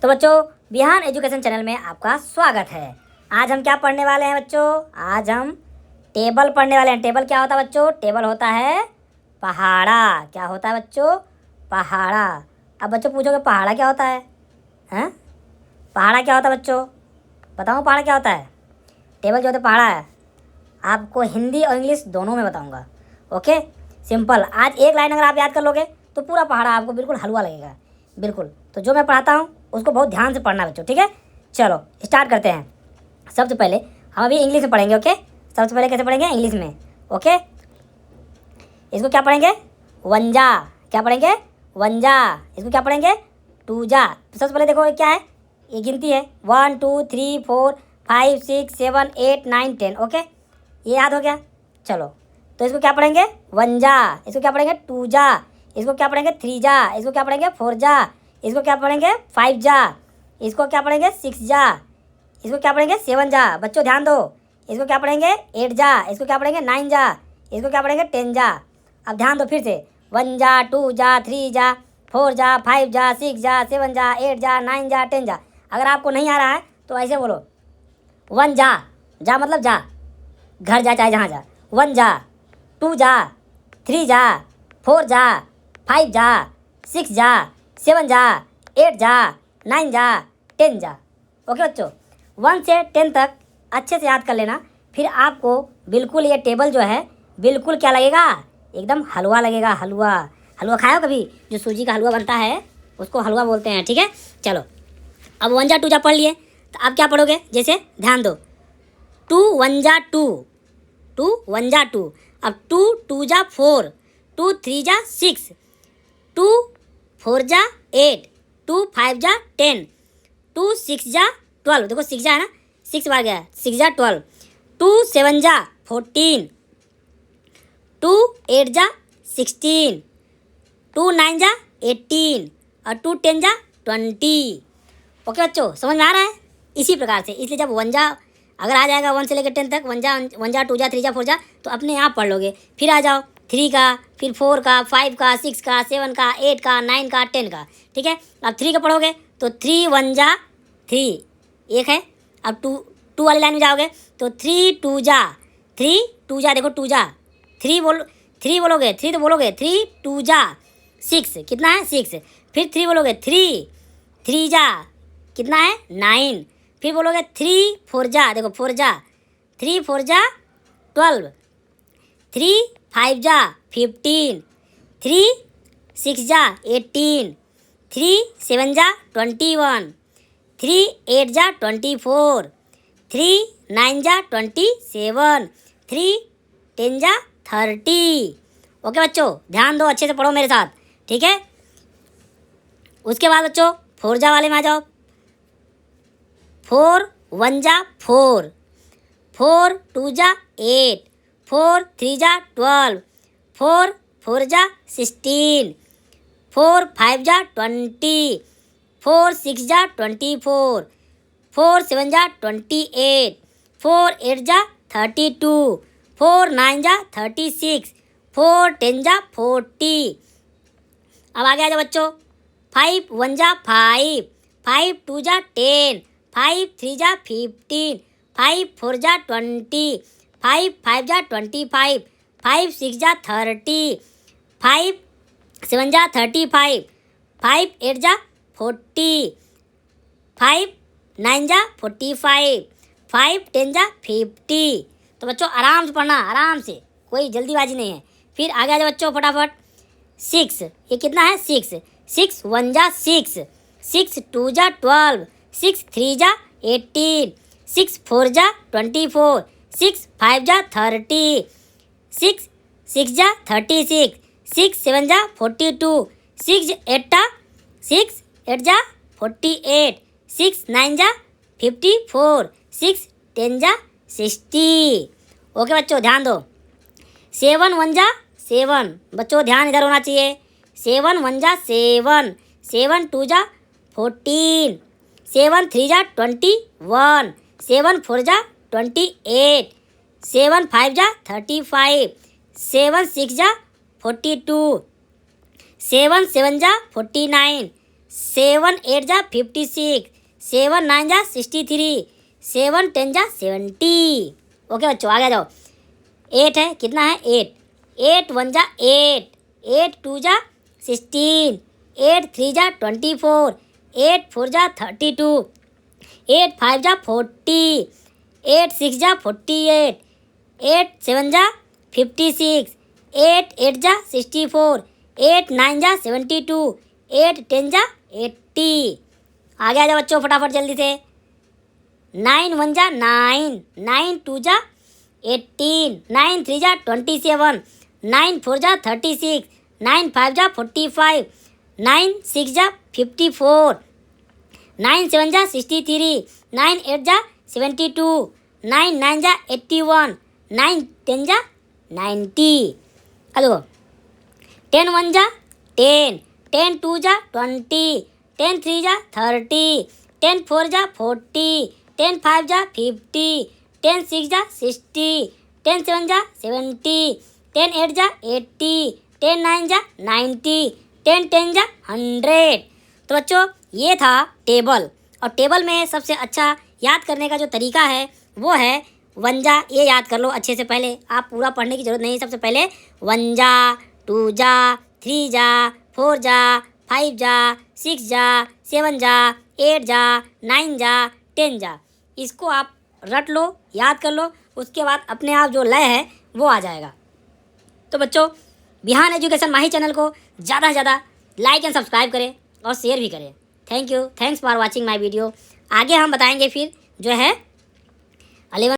तो बच्चों, बिहान education channel में आपका स्वागत है। आज हम क्या पढ़ने वाले हैं बच्चों? आज हम टेबल पढ़ने वाले हैं। टेबल क्या होता है बच्चों? टेबल होता है पहाड़ा। क्या होता है बच्चों? पहाड़ा। अब बच्चों पूछोगे पहाड़ा क्या होता है? हैं? पहाड़ा क्या होता है बच्चों? बताऊँ पहाड़ा क्या होता है? टेबल जो होता है पहाड़ा है, आपको हिंदी और इंग्लिश दोनों में बताऊँगा। Okay, simple. आज एक लाइन अगर आप याद कर लोगे तो पूरा पहाड़ा आपको बिल्कुल हलवा लगेगा, बिल्कुल। तो जो मैं पढ़ाता हूँ उसको बहुत ध्यान से पढ़ना बच्चों, ठीक है? चलो स्टार्ट करते हैं। सबसे पहले हम अभी इंग्लिश में पढ़ेंगे। ओके, सबसे पहले कैसे पढ़ेंगे? इंग्लिश में। ओके, इसको क्या पढ़ेंगे? वंजा। क्या पढ़ेंगे? वंजा। इसको क्या पढ़ेंगे? टूजा। तो सबसे पहले देखो क्या है, ये गिनती है 1 2 3 4 5 6 7 8 9 10। ओके, ये याद हो गया। चलो, तो इसको क्या पढ़ेंगे? वंजा। इसको क्या पढ़ेंगे? टूजा। इसको क्या पढ़ेंगे? थ्रीजा। इसको क्या पढ़ेंगे? फोरजा। इसको क्या पढ़ेंगे? 5 जा। इसको क्या पढ़ेंगे? 6 जा। इसको क्या पढ़ेंगे? 7 जा। बच्चों ध्यान दो। इसको क्या पढ़ेंगे? 8 जा। इसको क्या पढ़ेंगे? 9 जा। इसको क्या पढ़ेंगे? 10 जा। अब ध्यान दो फिर से, 1 जा, 2 जा, 3 जा, 4 जा, 5 जा, 6 जा, 7 जा, 8 जा, 9 जा, 10 जा। अगर आपको नहीं आ रहा है तो ऐसे बोलो, 1 जा। जा मतलब जा, घर जा चाहे जहाँ जा। 1 जा, 2 जा, 3 जा, 4 जा, 5 जा, 6 जा, 7 जा, 8 जा, 9 जा, 10 जा। ओके बच्चों, 1 से 10 तक अच्छे से याद कर लेना। फिर आपको बिल्कुल ये टेबल जो है बिल्कुल क्या लगेगा? एकदम हलवा लगेगा। हलवा। हलवा खाया हो कभी? जो सूजी का हलवा बनता है उसको हलवा बोलते हैं, ठीक है? चलो, अब 1 जा 2 जा पढ़ लिए, तो अब क्या पढ़ोगे? जैसे ध्यान दो, 2 1 जा 2, 2 1 जा 2। अब 2 2 जा 4, 2 3 जा 6, 2 4 जा 8, 2 5 जा 10, 2 6 जा 12। देखो 6 जा है ना, 6 बार गया, 6 जा 12, 2 7 जा 14, 2 8 जा 16, 2 9 जा 18 और 2 10 जा 20। ओके बच्चों, समझ में आ रहा है? इसी प्रकार से, इसलिए जब 1 जा अगर आ जाएगा 1 से लेकर 10 तक, 1 जा 2 जा 3 जा 4 जा, तो अपने आप पढ़ लोगे। फिर आ जाओ 3 का, फिर 4 का, 5 का, 6 का, 7 का, 8 का, 9 का, 10 का, ठीक है? अब 3 का पढ़ोगे तो 3 1 जा 3, एक है। अब 2 वाली लाइन में जाओगे तो 3 2 जा 3, 2 जा, देखो 2 जा 3 3 बोलोगे, 3 तो बोलोगे, 3 2 जा 6, कितना है? 6। फिर 3 बोलोगे, 3 जा कितना है? 9। फिर बोलोगे 3 4 जा, देखो 4 जा, 3 4 जा 12, 3 5 जा 15, 3 6 जा 18, 3 7 जा 21, 3 8 जा 24, 3 9 जा 27, 3 10 जा 30। ओके बच्चों, ध्यान दो, अच्छे से पढ़ो मेरे साथ, ठीक है? उसके बाद बच्चों 4 जा वाले में आ जाओ। 4 1 जा 4, 4 2 जा 8, 4 3 जा 12, 4 4 जा 16, 4 5 जा 20, 4 6 जा 24, 4 7 जा 28, 4 8 जा 32, 4 9 जा 36, 4 10 जा 40। अब आगे आ जाओ बच्चों, 5 1 जा 5, 5 2 जा 10, 5 3 जा 15, 5 4 जा 20, 5 5 जा 25, 5 6 जा 30, 5 7 जा 35, 5 8 जा 40, 5 9 जा 45, 5 10 जा 50। तो बच्चों आराम से पढ़ना, आराम से, कोई जल्दीबाजी नहीं है। फिर आगे आ जाओ बच्चों फटाफट। 6, ये कितना है? 6 6 1 जा 6, 6 2 जा 12, 6 3 जा 18, 6 4 जा 24, 6 5 जा 30, 6 6 जा 36, 6 7 जा 42, 6 8 जा 48, 6 9 जा 54, 6 10 जा 60। ओके बच्चों, ध्यान दो। 7 1 जा 7, बच्चों ध्यान इधर होना चाहिए। 7 1 जा 7, 7 2 जा 14, 7 3 जा 21, 7 4 जा 28, 7 5 जा 35, 7 6 जा 42, 7 7 जा 49, 7 8 जा 56, 7 9 जा 63, 7 10 जा 70। ओके बच्चों आगे जाओ। 8 है, कितना है 8, 8 1 जा 8, 8 2 जा 16, 8 3 जा 24, 8 4 जा 32, 8 5 जा 40, 8 6 जा 48, 8 7 जा 56, 8 8 जा 64, 8 9 जा 72, 8 10 जा 80। आगे आ जाओ बच्चों फटाफट जल्दी से। 9 1 जा 9, 9 2 जा 18, 9 3 जा 27, 9 4 जा 36, 9 5 जा 45, 9 6 जा 54, 9 7 जा 63, 9 8 जा 72, 9 9 जा 81, 9 10 जा 90। हेलो 10 1 जा 10, 10 2 जा 20, 10 3 जा 30, 10 4 जा 40, 10 5 जा 50, 10 6 जा 60, 10 7 जा 70, 10 8 जा 80, 10 9 जा 90, 10 10 जा 100। तो बच्चों ये था टेबल, और टेबल में सबसे अच्छा याद करने का जो तरीका है वो है 1 जा। ये याद कर लो अच्छे से, पहले आप पूरा पढ़ने की ज़रूरत नहीं। सबसे पहले 1 जा 2 जा 3 जा 4 जा 5 जा 6 जा 7 जा 8 जा 9 जा 10 जा। इसको आप रट लो, याद कर लो, उसके बाद अपने आप जो लय है वो आ जाएगा। तो बच्चों बिहान एजुकेशन माही चैनल को ज़्यादा से ज़्यादा लाइक एंड सब्सक्राइब करें और शेयर भी करें। Thank you, thanks for watching my video. आगे हम बताएंगे फिर जो है